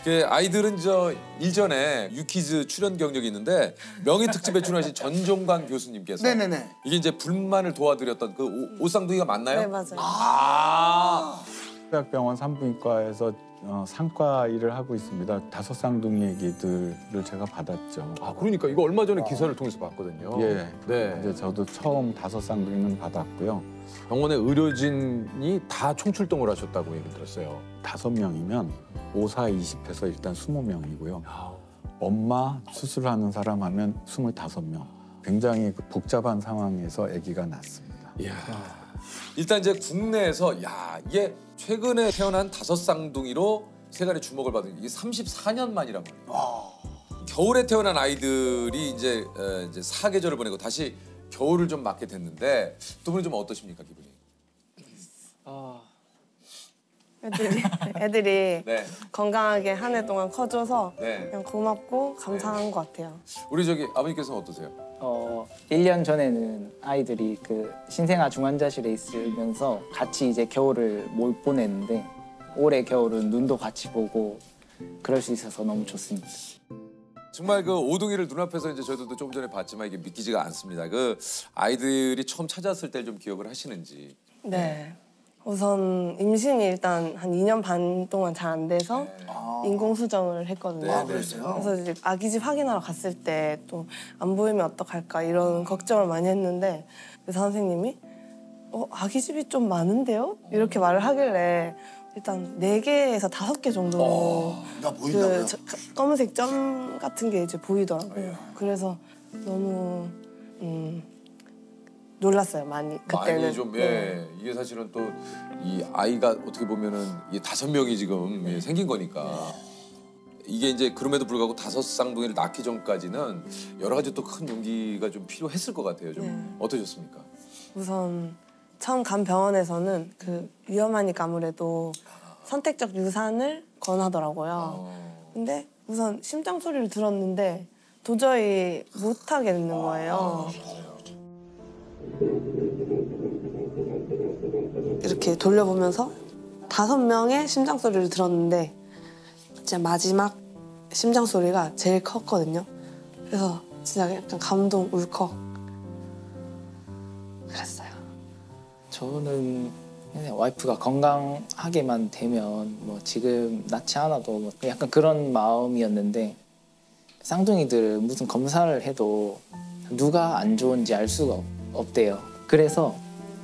그 아이들은 저 일전에 유키즈 출연 경력이 있는데 명예 특집에 출연하신 전종관 교수님께서 네네네. 이게 이제 불만을 도와드렸던 그 오쌍둥이가 맞나요? 네, 맞아요. 대학병원 산부인과에서 상과 일을 하고 있습니다. 5 쌍둥이 애기들을 제가 받았죠. 아, 그러니까 이거 얼마 전에 기사를 통해서 봤거든요. 예. 네. 이제 저도 처음 5 쌍둥이는 받았고요. 병원의 의료진이 다 총출동을 하셨다고 얘기 들었어요. 5명이면 5, 4, 20해서 일단 20명이고요. 엄마 수술하는 사람 하면 25명. 굉장히 복잡한 상황에서 아기가 났습니다. 이야. 일단 이제 국내에서 야 이게 최근에 태어난 5 쌍둥이로 세간의 주목을 받은 이게 34년 만이란 말이에요. 겨울에 태어난 아이들이 이제 사계절을 보내고 다시 겨울을 좀 맞게 됐는데 두 분은 좀 어떠십니까 기분이? 애들이 네. 건강하게 한 해 동안 커줘서 네. 그냥 고맙고 감사한 것 같아요. 우리 저기 아버님께서는 어떠세요? 1년 전에는 아이들이 그 신생아 중환자실에 있으면서 같이 이제 겨울을 못 보냈는데 올해 겨울은 눈도 같이 보고 그럴 수 있어서 너무 좋습니다. 정말 그 오둥이를 눈앞에서 이제 저희도 조금 전에 봤지만 이게 믿기지가 않습니다. 그 아이들이 처음 찾았을 때 좀 기억을 하시는지. 네. 우선 임신이 일단 한 2년 반 동안 잘 안 돼서 인공수정을 했거든요. 네, 그랬어요? 그래서 이제 아기 집 확인하러 갔을 때 또 안 보이면 어떡할까 이런 걱정을 많이 했는데 의사 선생님이 아기 집이 좀 많은데요? 이렇게 말을 하길래 일단 4개에서 5개 정도 나 보인다고요? 검은색 점 같은 게 이제 보이더라고요. 그래서 너무 놀랐어요, 많이 그때는. 많이 좀 이게 사실은 또 이 아이가 어떻게 보면은 이 5명이 지금 생긴 거니까 이게 이제 그럼에도 불구하고 5 쌍둥이를 낳기 전까지는 여러 가지 또 큰 용기가 좀 필요했을 것 같아요. 좀 어떠셨습니까? 우선 처음 간 병원에서는 그 위험하니까 아무래도 선택적 유산을 권하더라고요. 근데 우선 심장 소리를 들었는데 도저히 못 하겠는 거예요. 이렇게 돌려보면서 5명의 심장 소리를 들었는데 진짜 마지막 심장 소리가 제일 컸거든요. 그래서 진짜 약간 감동, 울컥 그랬어요. 저는 그냥 와이프가 건강하게만 되면 뭐 지금 낳지 않아도 뭐 약간 그런 마음이었는데 쌍둥이들 무슨 검사를 해도 누가 안 좋은지 알 수가 없대요. 그래서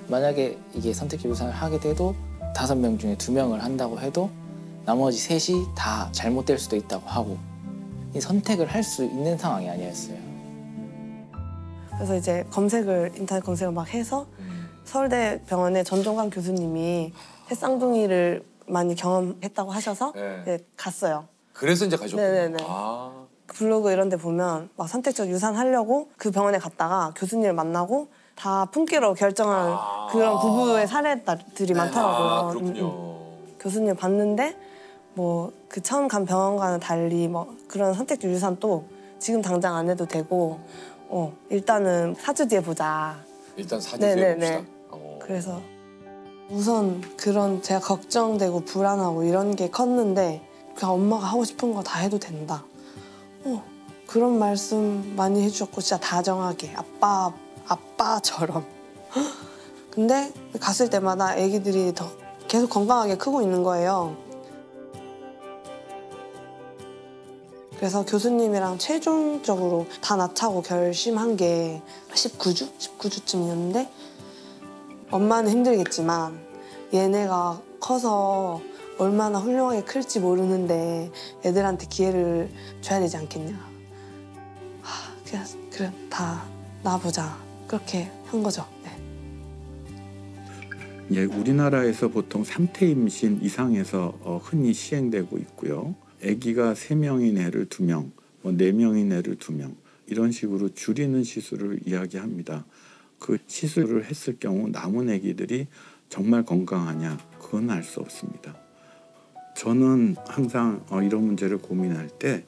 만약에 이게 선택적 유산을 하게 돼도 5명 중에 2명을 한다고 해도 나머지 3이 다 잘못될 수도 있다고 하고 이 선택을 할 수 있는 상황이 아니었어요. 그래서 이제 인터넷 검색을 막 해서 서울대 병원의 전종관 교수님이 햇쌍둥이를 많이 경험했다고 하셔서 이제 갔어요. 그래서 이제 가셨군요. 네네네. 아. 블로그 이런 데 보면 막 선택적 유산 하려고 그 병원에 갔다가 교수님을 만나고 다 품기로 결정한 그런 부부의 사례들이 많더라고요. 그렇군요. 교수님 봤는데 뭐 그 처음 간 병원과는 달리 뭐 그런 선택적 유산도 지금 당장 안 해도 되고 일단은 4주 뒤에 보자. 일단 4주 뒤에 봅시다. 그래서 우선 그런 제가 걱정되고 불안하고 이런 게 컸는데 그냥 엄마가 하고 싶은 거 다 해도 된다. 그런 말씀 많이 해주셨고 진짜 다정하게 아빠처럼. 근데 갔을 때마다 아기들이 더 계속 건강하게 크고 있는 거예요. 그래서 교수님이랑 최종적으로 다 낳자고 결심한 게 19주? 19주쯤이었는데 엄마는 힘들겠지만 얘네가 커서 얼마나 훌륭하게 클지 모르는데 애들한테 기회를 줘야 되지 않겠냐. 그래 다 낳아보자. 그렇게 한 거죠. 네. 예, 우리나라에서 보통 3태 임신 이상에서 흔히 시행되고 있고요. 아기가 3명인 애를 2명, 뭐 4명인 애를 2명 이런 식으로 줄이는 시술을 이야기합니다. 그 시술을 했을 경우 남은 아기들이 정말 건강하냐 그건 알 수 없습니다. 저는 항상 이런 문제를 고민할 때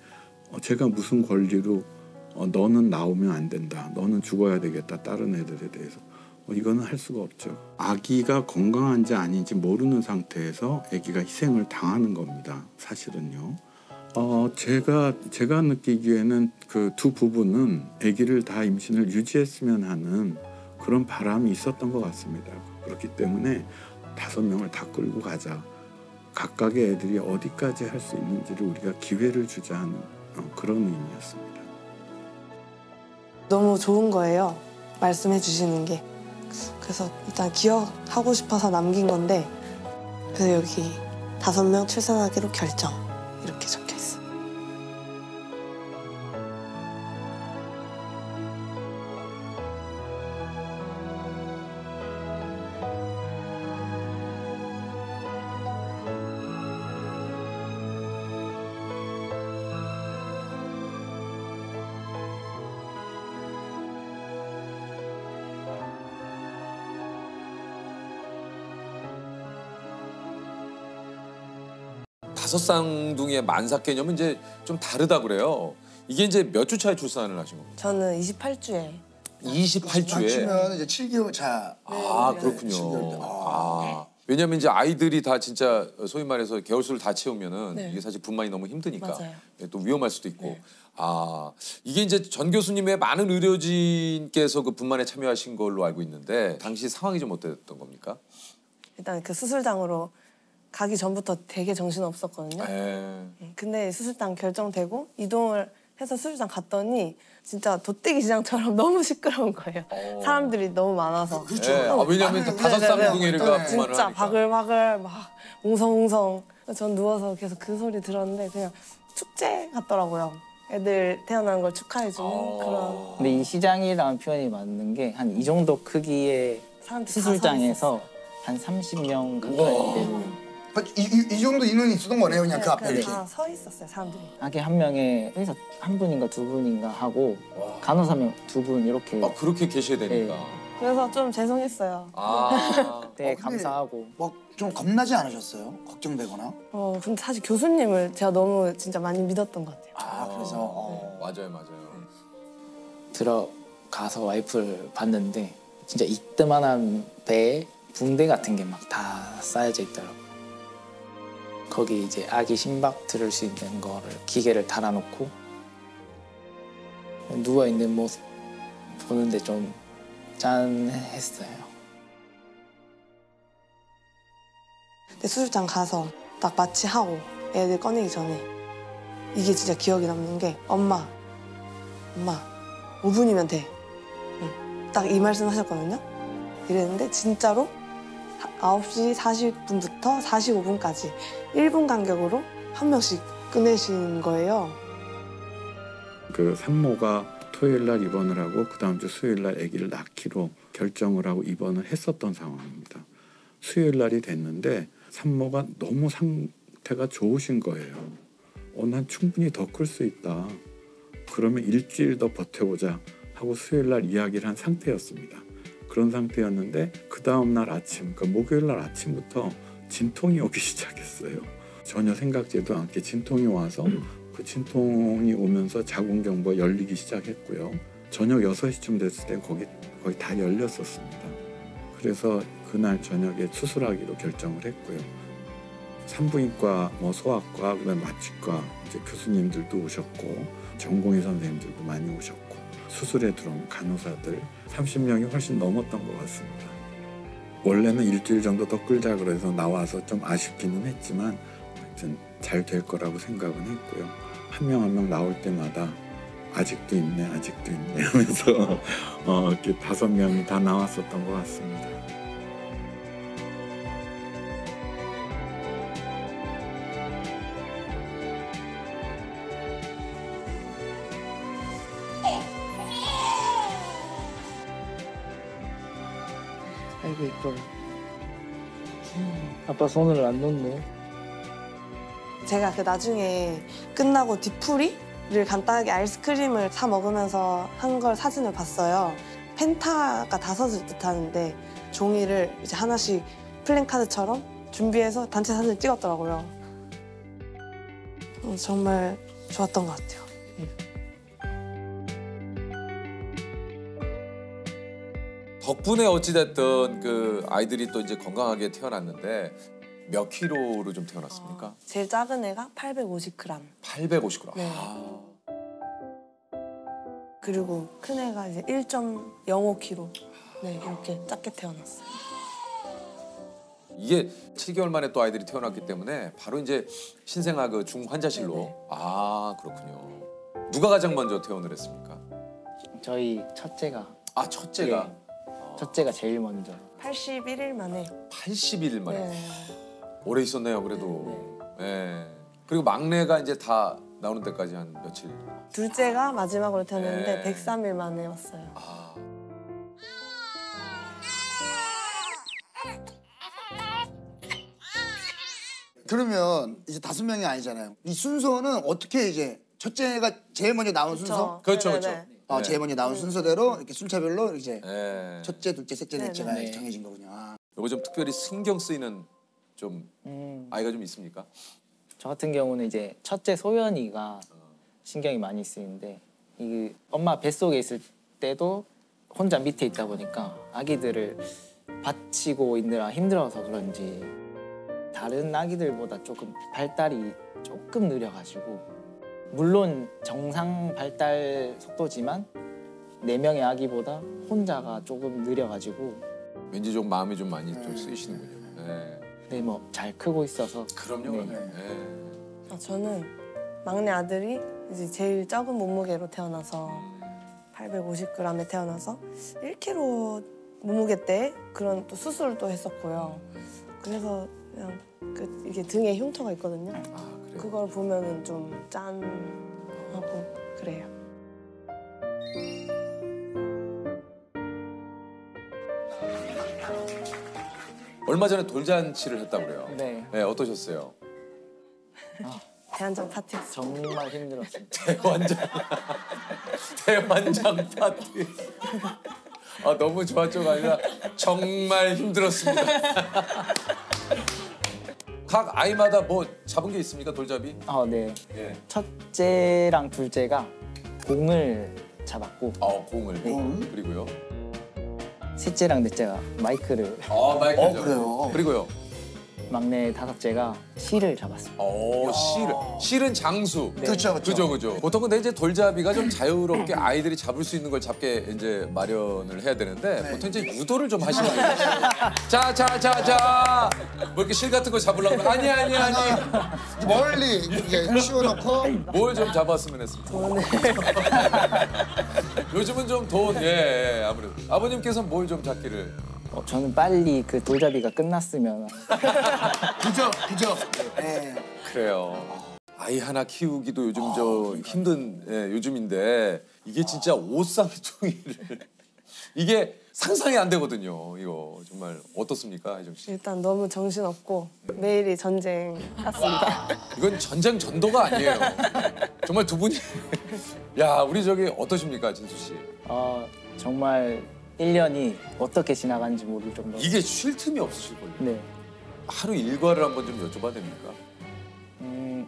제가 무슨 권리로 너는 나오면 안 된다, 너는 죽어야 되겠다 다른 애들에 대해서 이거는 할 수가 없죠. 아기가 건강한지 아닌지 모르는 상태에서 아기가 희생을 당하는 겁니다. 사실은요. 제가 느끼기에는 그 두 부부는 아기를 다 임신을 유지했으면 하는 그런 바람이 있었던 것 같습니다. 그렇기 때문에 5명을 다 끌고 가자. 각각의 애들이 어디까지 할 수 있는지를 우리가 기회를 주자 하는 그런 의미였습니다. 너무 좋은 거예요. 말씀해 주시는 게. 그래서 일단 기억하고 싶어서 남긴 건데 그래서 여기 5명 출산하기로 결정 이렇게 적혀 있어요. 다섯 쌍둥이의 만삭 개념은 이제 좀 다르다 그래요. 이게 이제 몇 주 차에 출산을 하신 겁니까? 저는 28주에 28주에. 맞추면 이제 7개월 차. 아 네, 그렇군요. 7개월. 아. 왜냐하면 이제 아이들이 다 진짜 소위 말해서 개월수를 다 채우면은 네. 이게 사실 분만이 너무 힘드니까 맞아요. 또 위험할 수도 있고. 네. 아 이게 이제 전 교수님의 많은 의료진께서 그 분만에 참여하신 걸로 알고 있는데 당시 상황이 좀 어땠던 겁니까? 일단 그 수술장으로 가기 전부터 되게 정신 없었거든요. 에. 근데 수술장 결정되고 이동을 해서 수술장 갔더니 진짜 돗대기 시장처럼 너무 시끄러운 거예요. 사람들이 너무 많아서. 그렇죠. 예, 왜냐하면 많은 다섯 네네네. 쌍둥이가 분만을 진짜 하니까. 바글바글 막 웅성웅성. 전 누워서 계속 그 소리 들었는데 그냥 축제 같더라고요. 애들 태어나는 걸 축하해주는 그런 근데 이 시장이라는 표현이 맞는 게 한 이 정도 크기의 사람들이 수술장에서 한 30명 가까이 되는 이 정도 인원이 있었던 거네요, 그냥 그 앞에 이렇게. 다서 있었어요 사람들이. 하게 한 명에 의사 한 분인가 두 분인가 하고 간호사 두 분 이렇게 아 그렇게 계셔야 되니까. 그래서 좀 죄송했어요. 아. 되게 근데 감사하고 막 좀 겁나지 않으셨어요? 걱정되거나? 근데 사실 교수님을 제가 너무 진짜 많이 믿었던 것 같아요. 아, 그래서 맞아요. 들어가서 와이프를 봤는데 진짜 이때만한 배에 붕대 같은 게 막 다 쌓여져 있더라고요. 거기 이제 아기 심박 들을 수 있는 거를 기계를 달아놓고 누워 있는 모습 보는데 좀 짠했어요. 근데 수술장 가서 딱 마취하고 애들 꺼내기 전에 이게 진짜 기억에 남는 게 엄마 5분이면 돼. 딱 이 말씀 하셨거든요. 이랬는데 진짜로 9시 40분부터 45분까지 1분 간격으로 한 명씩 꺼내신 거예요. 그 산모가 토요일 날 입원을 하고 그 다음 주 수요일 날 아기를 낳기로 결정을 하고 입원을 했었던 상황입니다. 수요일 날이 됐는데 산모가 너무 상태가 좋으신 거예요. 난 충분히 더 클 수 있다. 그러면 일주일 더 버텨보자 하고 수요일 날 이야기를 한 상태였습니다. 그런 상태였는데 그 다음 날 아침, 그러니까 목요일 날 아침부터 진통이 오기 시작했어요. 전혀 생각지도 않게 진통이 와서 그 진통이 오면서 자궁경부가 열리기 시작했고요. 저녁 6시쯤 됐을 때 거의 다 열렸었습니다. 그래서 그날 저녁에 수술하기로 결정을 했고요. 산부인과, 소아과, 그다음 마취과 이제 교수님들도 오셨고 전공의 선생님들도 많이 오셨고 수술에 들어온 간호사들 30명이 훨씬 넘었던 것 같습니다. 원래는 일주일 정도 더 끌자 그래서 나와서 좀 아쉽기는 했지만 하여튼 잘 될 거라고 생각은 했고요. 한 명 한 명 나올 때마다 아직도 있네 하면서 이렇게 5명이 다 나왔었던 것 같습니다. 아이고 이뻐. 아빠 손을 안 놓네. 제가 그 나중에 끝나고 뒤풀이를 간단하게 아이스크림을 사 먹으면서 한 걸 사진을 봤어요. 펜타가 5을 뜻하는데 종이를 이제 하나씩 플랜카드처럼 준비해서 단체 사진을 찍었더라고요. 정말 좋았던 것 같아요. 덕분에 어찌됐든 그 아이들이 또 이제 건강하게 태어났는데 몇 킬로로 좀 태어났습니까? 제일 작은 애가 850g. 850g. 네. 아. 그리고 큰 애가 이제 1.05kg. 네, 이렇게 작게 태어났어요. 이게 7개월 만에 또 아이들이 태어났기 때문에 바로 이제 신생아 그 중환자실로. 네네. 아, 그렇군요. 누가 가장 먼저 퇴원을 했습니까? 저희 첫째가 아, 첫째가. 예, 첫째가 제일 먼저. 81일 만에. 81일 만에. 네. 오래 있었네요, 그래도. 예. 그리고 막내가 이제 다 나오는 데까지 한 며칠. 둘째가 마지막으로 태어났는데 네. 103일 만에 왔어요. 아. 그러면 이제 5명이 아니잖아요. 이 순서는 어떻게 이제 첫째가 제일 먼저 나온 순서? 그렇죠, 네네네. 그렇죠. 아, 네. 제일 먼저 나온 순서대로 이렇게 순차별로 이제 예. 첫째, 둘째, 셋째, 네, 넷째가 네. 정해진 거군요. 아. 요거 좀 특별히 신경 쓰이는 좀 아이가 좀 있습니까? 저 같은 경우는 이제 첫째 소연이가 신경이 많이 쓰이는데 이 엄마 뱃속에 있을 때도 혼자 밑에 있다 보니까 아기들을 받치고 있느라 힘들어서 그런지 다른 아기들보다 조금 발달이 조금 느려가지고 물론 정상 발달 속도지만 4명의 아기보다 혼자가 조금 느려가지고 왠지 좀 마음이 좀 많이 좀 쓰이시는군요. 네. 네, 뭐 잘 크고 있어서 그럼요, 네. 그럼요. 네. 저는 막내 아들이 이제 제일 적은 몸무게로 태어나서 850g에 태어나서 1kg 몸무게 때 그런 또 수술도 했었고요. 그래서 그냥 이게 등에 흉터가 있거든요. 아, 그래요? 그걸 보면은 좀 짠하고 그래요. 얼마 전에 돌잔치를 했다고 그래요. 네, 네, 어떠셨어요? 대한장 파티였어요. 정말 힘들었습니다. 대환장 대환장 파티. 아, 너무 좋았죠가 아니라 정말 힘들었습니다. 각 아이마다 뭐 잡은 게 있습니까, 돌잡이? 아, 네. 예. 첫째랑 둘째가 공을 잡았고 공을. 그리고요. 셋째랑 넷째가 마이크를, 마이크죠. 그래요? 그리고요. 막내 다섯째가 실을 잡았습니다. 실은 장수. 그렇죠, 그렇죠. 그죠. 보통 근데 이제 돌잡이가 좀 자유롭게 아이들이 잡을 수 있는 걸 잡게 이제 마련을 해야 되는데 보통 이제 유도를 좀 하시는 거예요. 자. 뭐 이렇게 실 같은 거 잡으려고 아니. 멀리 이렇게 씌워놓고 뭘 좀 잡았으면 했습니다. 요즘은 좀 돈, 아무래도. 아버님께서 뭘 좀 잡기를. 저는 빨리 그 돌잡이가 끝났으면 그죠. 네. 그래요. 아이 하나 키우기도 요즘 저 힘든 요즘인데 이게 진짜 옷쌍둥이를 이게 상상이 안 되거든요. 이거 정말 어떻습니까, 혜정 씨? 일단 너무 정신없고 매일이 전쟁 같습니다. 이건 전쟁 전도가 아니에요. 정말 두 분이 야, 우리 저기 어떠십니까, 진수 씨? 정말 1년이 어떻게 지나간지 모를 정도로. 이게 쉴 틈이 없으실 거예요. 네. 하루 일과를 한번 좀 여쭤봐도 됩니까?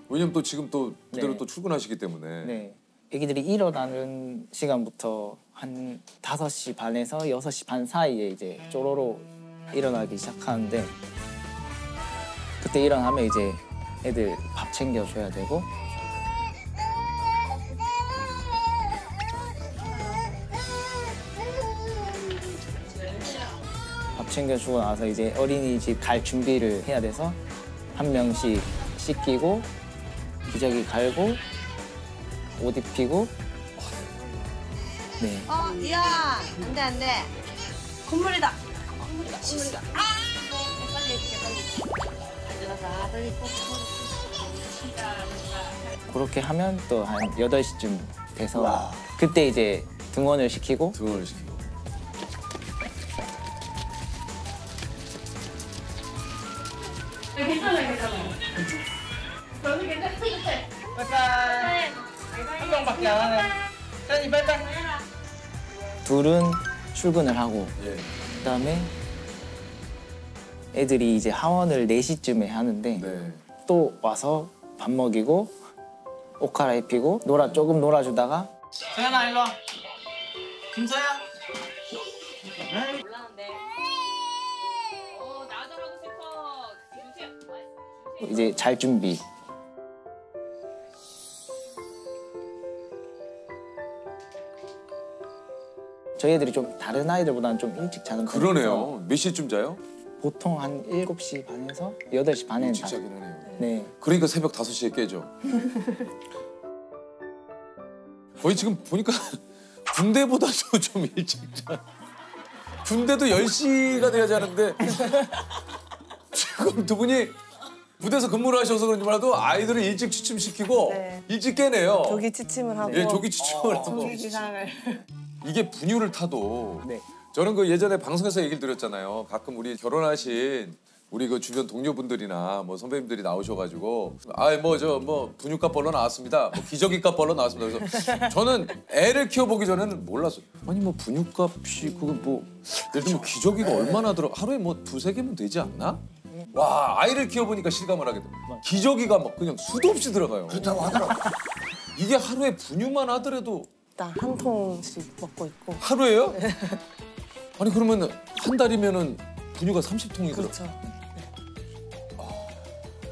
왜냐면 또 지금 또 그대로 네. 또 출근하시기 때문에. 네. 애기들이 일어나는 시간부터 한 5시 반에서 6시 반 사이에 이제 쪼로로 일어나기 시작하는데 그때 일어나면 이제 애들 밥 챙겨줘야 되고 밥 챙겨주고 나서 이제 어린이집 갈 준비를 해야 돼서 한 명씩 씻기고 기저귀 갈고 옷 입히고 네. 야, 안 돼. 콧물이다. 빨리 해줄게, 빨리. 가져가서 빨리 꼭. 그렇게 하면 또 한 8시쯤 돼서 그때 이제 등원을 시키고 등원을 시키고. 둘은 출근을 하고 예. 그다음에 애들이 이제 하원을 4시쯤에 하는데 네. 또 와서 밥 먹이고 옷 갈아입히고 조금 놀아주다가 서연아 일로 와. 김서연. 올라는데. 나도 하고 싶어. 주세요. 이제 잘 준비. 저희 애들이 좀 다른 아이들보다는 좀 일찍 자는 편이라서 그러네요. 몇 시쯤 자요? 보통 한 7시 반에서 8시 반에는 일찍 자긴 하네요. 네. 그러니까 새벽 5시에 깨죠. 거의 지금 보니까 군대보다도 좀 일찍 자. 군대도 10시가 돼야 자는데 지금 두 분이 부대에서 근무를 하셔서 그런지 몰라도 아이들을 일찍 취침시키고 네. 일찍 깨네요. 조기 취침을 하고 예, 조기 취침을 하고. 조기 기상을 이게 분유를 타도 네. 저는 그 예전에 방송에서 얘기를 드렸잖아요. 가끔 우리 결혼하신 우리 그 주변 동료분들이나 뭐 선배님들이 나오셔가지고 뭐 분유값 벌러 나왔습니다. 뭐 기저귀값 벌러 나왔습니다. 그래서 저는 애를 키워보기 전에는 몰랐어요. 아니 뭐 분유값이 그거 뭐 예를 들면 기저귀가 얼마나 들어 하루에 뭐 2-3개면 되지 않나? 와 아이를 키워보니까 실감을 하게 돼. 기저귀가 막 그냥 수도 없이 들어가요. 그렇다고 하더라고. 이게 하루에 분유만 하더라도 일단 한 통씩 먹고 있고. 하루에요? 아니 그러면 한 달이면은 분유가 30통이 들어. 그렇죠.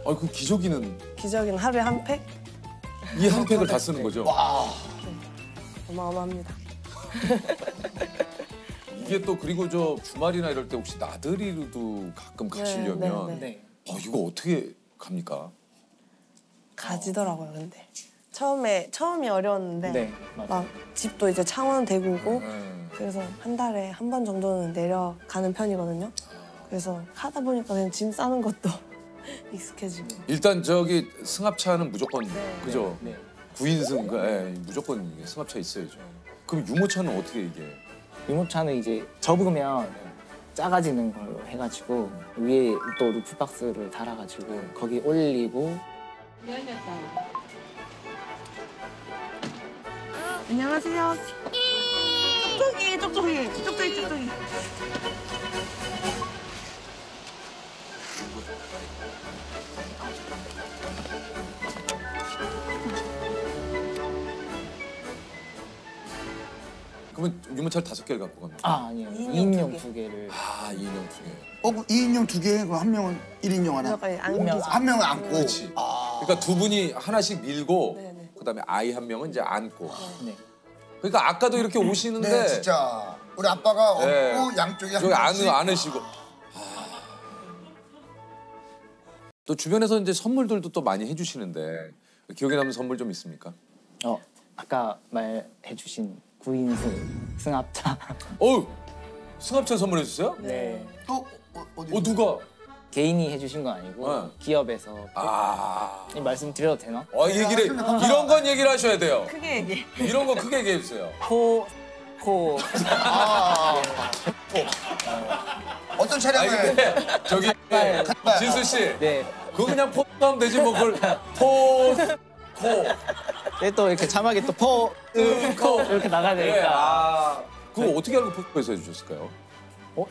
아, 그 기저귀는 기저귀는 하루에 한 팩? 이 한 팩을 다 쓰는 거죠? 어마어마합니다. 이게 또 그리고 저 주말이나 이럴 때 혹시 나들이로도 가끔 가시려면 네. 이거 어떻게 갑니까? 가지더라고요, 근데. 처음이 어려웠는데 네, 맞아요. 막 집도 이제 창원 대구고 네. 그래서 한 달에 한 번 정도는 내려가는 편이거든요. 그래서 하다 보니까 그냥 짐 싸는 것도 익숙해지고. 일단 저기 승합차는 무조건 그죠? 네. 9인승 무조건 이게 승합차 있어야죠. 그럼 유모차는 어떻게 이게? 유모차는 이제 접으면 작아지는 걸로 해가지고 위에 또 루프박스를 달아가지고 거기 올리고. 안녕하세요. 쪽쪽이. 그러면 유모차를 5개를 갖고 갑니다. 아 아니요. 2인용 2개를. 아, 2인용 2개. 그 2인용 2개, 그럼 한 명은 1인용 하나. 안기죠. 한 명은 안고. 그렇지. 그러니까 두 분이 하나씩 밀고 네네. 그다음에 아이 한 명은 이제 안고. 네. 그러니까 아까도 이렇게 오시는데 네, 진짜. 우리 아빠가 업고 네. 양쪽에 한 저기 명씩. 안으시고. 또 주변에서 이제 선물들도 또 많이 해주시는데 기억에 남는 선물 좀 있습니까? 아까 말해주신 9인승 승합차. 어우 승합차 선물해 주세요? 네. 또 어디? 누가? 개인이 해주신 건 아니고 네. 기업에서. 이 말씀드려도 되나? 이 얘기를 이런 건 얘기를 하셔야 돼요. 크게 얘기. 이런 거 크게 얘기해 주세요. 코. 어떤 아니 차량을? 근데 저기 칸바요. 진수 씨, 네. 그거 그냥 포하면 되지 뭐 그걸 코. 네, 또 이렇게 자막에 또 코 이렇게 나가야 네, 되니까. 그거 어떻게 알고 포스코에서 해주셨을까요?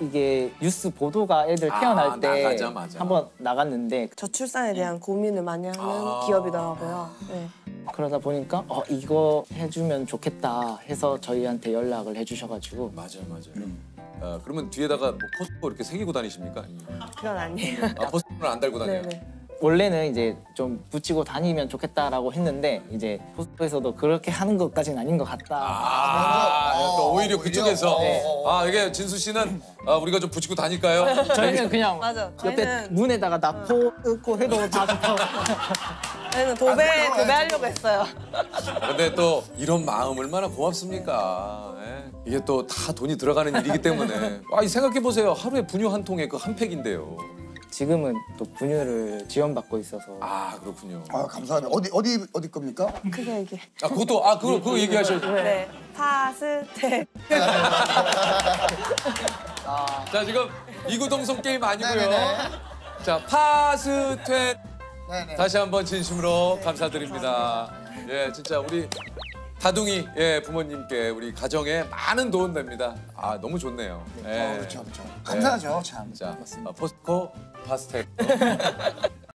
이게 뉴스 보도가 애들 태어날 때 맞아. 한번 나갔는데 저출산에 대한 고민을 많이 하는 기업이더라고요. 네. 그러다 보니까 이거 해주면 좋겠다 해서 저희한테 연락을 해주셔가지고. 맞아요. 그러면 뒤에다가 뭐 포스코 이렇게 새기고 다니십니까? 그건 아니에요. 포스코는 안 달고 다녀요? 네네. 원래는 이제 좀 붙이고 다니면 좋겠다라고 했는데 이제 포스코에서도 그렇게 하는 것까지는 아닌 것 같다. 또 오히려 그쪽에서 네. 이게 진수 씨는 우리가 좀 붙이고 다닐까요? 저희는 그냥 맞아. 옆에 저희는- 문에다가 나포 뜯고 해도 다 좋다고. 저희는 도배하려고 했어요. 근데 또 이런 마음 얼마나 고맙습니까? 예. 이게 또 다 돈이 들어가는 일이기 때문에 생각해 보세요. 하루에 분유 한 통에 그 한 팩인데요. 지금은 또 분유를 지원받고 있어서. 그렇군요. 감사합니다. 어디 겁니까? 크게 얘기. 그것도 그거 얘기하셔야죠. 네. 파스텔. 자 지금 이구동성 게임 아니고요. 네네네. 자 파스퇴 네네. 다시 한번 진심으로 감사드립니다. 예, 진짜 우리 다둥이 부모님께 우리 가정에 많은 도움 됩니다. 너무 좋네요. 예. 그렇죠. 감사하죠, 참. 자 포스코 파스텔.